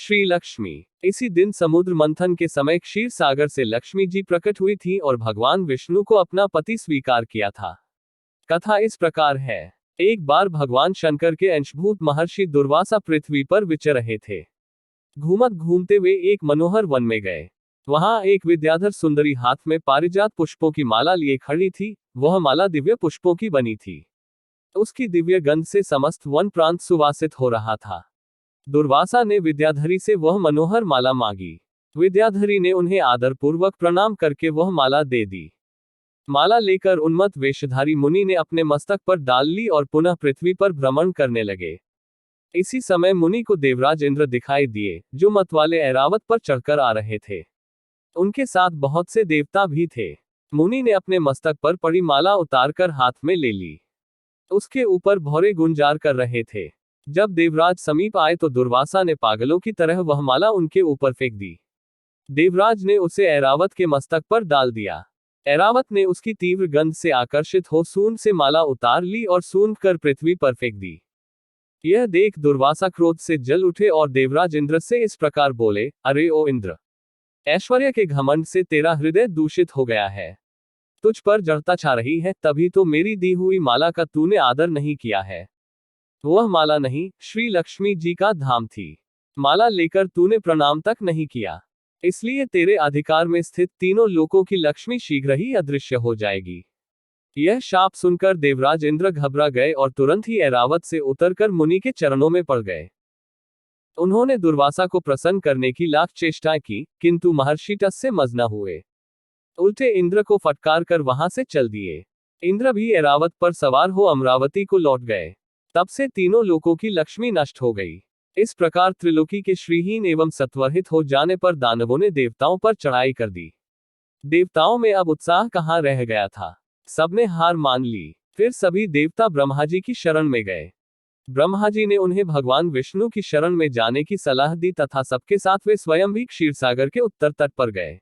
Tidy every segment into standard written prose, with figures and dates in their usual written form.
श्री लक्ष्मी। इसी दिन समुद्र मंथन के समय क्षीर सागर से लक्ष्मी जी प्रकट हुई थी और भगवान विष्णु को अपना पति स्वीकार किया था। कथा इस प्रकार है। एक बार भगवान शंकर के अंशभूत महर्षि दुर्वासा पृथ्वी पर विचर रहे थे। घूमत घूमते वे एक मनोहर वन में गए। वहां एक विद्याधर सुंदरी हाथ में पारिजात पुष्पों की माला लिए खड़ी थी। वह माला दिव्य पुष्पों की बनी थी। उसकी दिव्य गंध से समस्त वन प्रांत सुवासित हो रहा था। दुर्वासा ने विद्याधरी से वह मनोहर माला मांगी। विद्याधरी ने उन्हें आदरपूर्वक प्रणाम करके वह माला दे दी। माला लेकर उन्मत्त वेशधारी मुनि ने अपने मस्तक पर डाल ली और पुनः पृथ्वी पर भ्रमण करने लगे। इसी समय मुनि को देवराज इंद्र दिखाई दिए, जो मतवाले ऐरावत पर चढ़कर आ रहे थे। उनके साथ बहुत से देवता भी थे। मुनि ने अपने मस्तक पर पड़ी माला उतारकर हाथ में ले ली। उसके ऊपर भौरे गुंजार कर रहे थे। जब देवराज समीप आए तो दुर्वासा ने पागलों की तरह वह माला उनके ऊपर फेंक दी। देवराज ने उसे ऐरावत के मस्तक पर डाल दिया। ऐरावत ने उसकी तीव्र गंध से आकर्षित हो सूंड से माला उतार ली और सूंघ कर पृथ्वी पर फेंक दी। यह देख दुर्वासा क्रोध से जल उठे और देवराज इंद्र से इस प्रकार बोले, अरे ओ इंद्र, ऐश्वर्य के घमंड से तेरा हृदय दूषित हो गया है। तुझ पर जड़ता छा रही है, तभी तो मेरी दी हुई माला का तूने आदर नहीं किया है। वह माला नहीं, श्री लक्ष्मी जी का धाम थी। माला लेकर तूने प्रणाम तक नहीं किया, इसलिए तेरे अधिकार में स्थित तीनों लोकों की लक्ष्मी शीघ्र ही अदृश्य हो जाएगी। यह शाप सुनकर देवराज इंद्र घबरा गए और तुरंत ही ऐरावत से उतरकर मुनि के चरणों में पड़ गए। उन्होंने दुर्वासा को प्रसन्न करने की लाख चेष्टाएं की, किंतु महर्षि टस से मज न हुए। उल्टे इंद्र को फटकार कर वहां से चल दिए। इंद्र भी ऐरावत पर सवार हो अमरावती को लौट गए। तब से तीनों लोकों की लक्ष्मी नष्ट हो गई। इस प्रकार त्रिलोकी के श्रीहीन एवं सत्वरहित हो जाने पर दानवों ने देवताओं पर चढ़ाई कर दी। देवताओं में अब उत्साह कहाँ रह गया था। सबने हार मान ली। फिर सभी देवता ब्रह्मा जी की शरण में गए। ब्रह्मा जी ने उन्हें भगवान विष्णु की शरण में जाने की सलाह दी तथा सबके साथ वे स्वयं भी क्षीरसागर के उत्तर तट पर गए।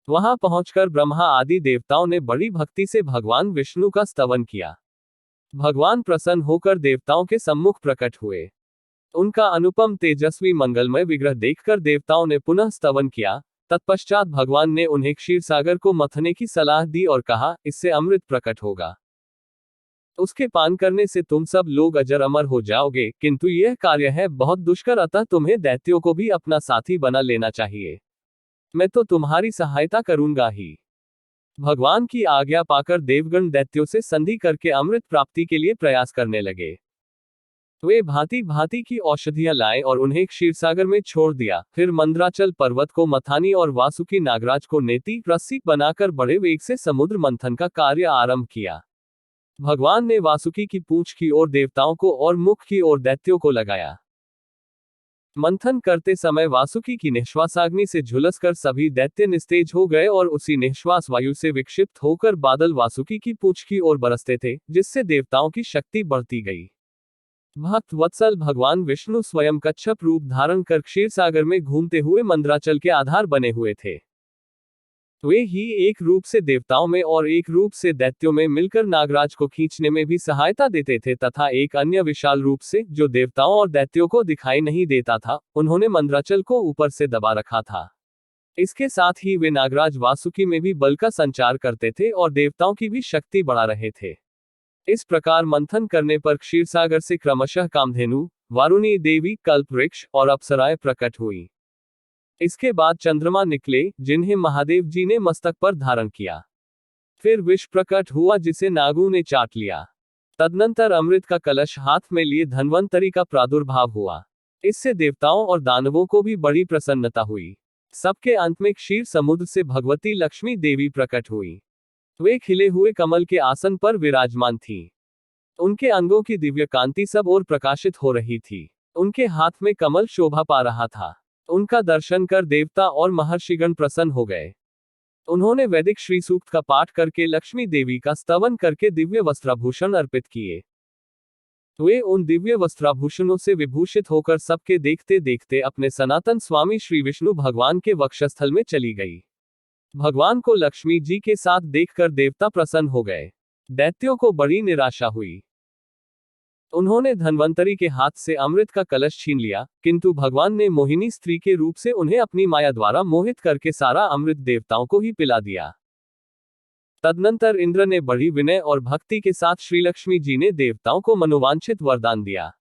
वहां पहुंचकर ब्रह्मा आदि देवताओं ने बड़ी भक्ति से भगवान विष्णु का स्तवन किया। भगवान प्रसन्न होकर देवताओं के सम्मुख प्रकट हुए। उनका अनुपम तेजस्वी मंगलमय विग्रह देखकर देवताओं ने पुनः स्तवन किया। तत्पश्चात भगवान ने उन्हें क्षीरसागर को मथने की सलाह दी और कहा, इससे अमृत प्रकट होगा। उसके पान करने से तुम सब लोग अजर अमर हो जाओगे, किंतु यह कार्य है बहुत दुष्कर, अतः तुम्हें दैत्यों को भी अपना साथी बना लेना चाहिए। मैं तो तुम्हारी सहायता करूंगा ही। भगवान की आज्ञा पाकर देवगण दैत्यों से संधि करके अमृत प्राप्ति के लिए प्रयास करने लगे। वे भांति भांति की औषधियां लाए और उन्हें क्षीरसागर में छोड़ दिया। फिर मंदराचल पर्वत को मथानी और वासुकी नागराज को नेति रस्सी बनाकर बड़े वेग से समुद्र मंथन का कार्य आरंभ किया। भगवान ने वासुकी की पूंछ की ओर देवताओं को और मुख की ओर दैत्यों को लगाया। मंथन करते समय वासुकी की निश्वासाग्नि से झुलसकर सभी दैत्य निस्तेज हो गए और उसी निश्वास वायु से विक्षिप्त होकर बादल वासुकी की पूंछ की ओर बरसते थे, जिससे देवताओं की शक्ति बढ़ती गई। भक्त वत्सल भगवान विष्णु स्वयं कच्छप रूप धारण कर क्षीरसागर में घूमते हुए मंदराचल के आधार बने हुए थे। वे ही एक रूप से देवताओं में और एक रूप से दैत्यों में मिलकर नागराज को खींचने में भी सहायता देते थे तथा एक अन्य विशाल रूप से, जो देवताओं और दैत्यों को दिखाई नहीं देता था, उन्होंने मंदराचल को ऊपर से दबा रखा था। इसके साथ ही वे नागराज वासुकी में भी बल का संचार करते थे और देवताओं की भी शक्ति बढ़ा रहे थे। इस प्रकार मंथन करने पर क्षीरसागर से क्रमशः कामधेनु, वारुणी देवी, कल्पवृक्ष और अप्सराएं प्रकट हुई। इसके बाद चंद्रमा निकले, जिन्हें महादेव जी ने मस्तक पर धारण किया। फिर विष प्रकट हुआ, जिसे नागों ने चाट लिया। तदनंतर अमृत का कलश हाथ में लिए धन्वंतरी का प्रादुर्भाव हुआ। इससे देवताओं और दानवों को भी बड़ी प्रसन्नता हुई। सबके अंत में क्षीर समुद्र से भगवती लक्ष्मी देवी प्रकट हुई। वे खिले हुए कमल के आसन पर विराजमान थी। उनके अंगों की दिव्य कांति सब ओर प्रकाशित हो रही थी। उनके हाथ में कमल शोभा पा रहा था। उनका दर्शन कर देवता और महर्षिगण प्रसन्न हो गए। उन्होंने वैदिक श्री सूक्त का पाठ करके लक्ष्मी देवी का स्तवन करके दिव्य वस्त्राभूषण अर्पित किए। वे उन दिव्य वस्त्राभूषणों से विभूषित होकर सबके देखते देखते अपने सनातन स्वामी श्री विष्णु भगवान के वक्षस्थल में चली गई। भगवान को लक्ष्मी जी के साथ देखकर देवता प्रसन्न हो गए। दैत्यों को बड़ी निराशा हुई। उन्होंने धन्वंतरी के हाथ से अमृत का कलश छीन लिया, किंतु भगवान ने मोहिनी स्त्री के रूप से उन्हें अपनी माया द्वारा मोहित करके सारा अमृत देवताओं को ही पिला दिया। तदनंतर इंद्र ने बड़ी विनय और भक्ति के साथ श्रीलक्ष्मी जी ने देवताओं को मनोवांछित वरदान दिया।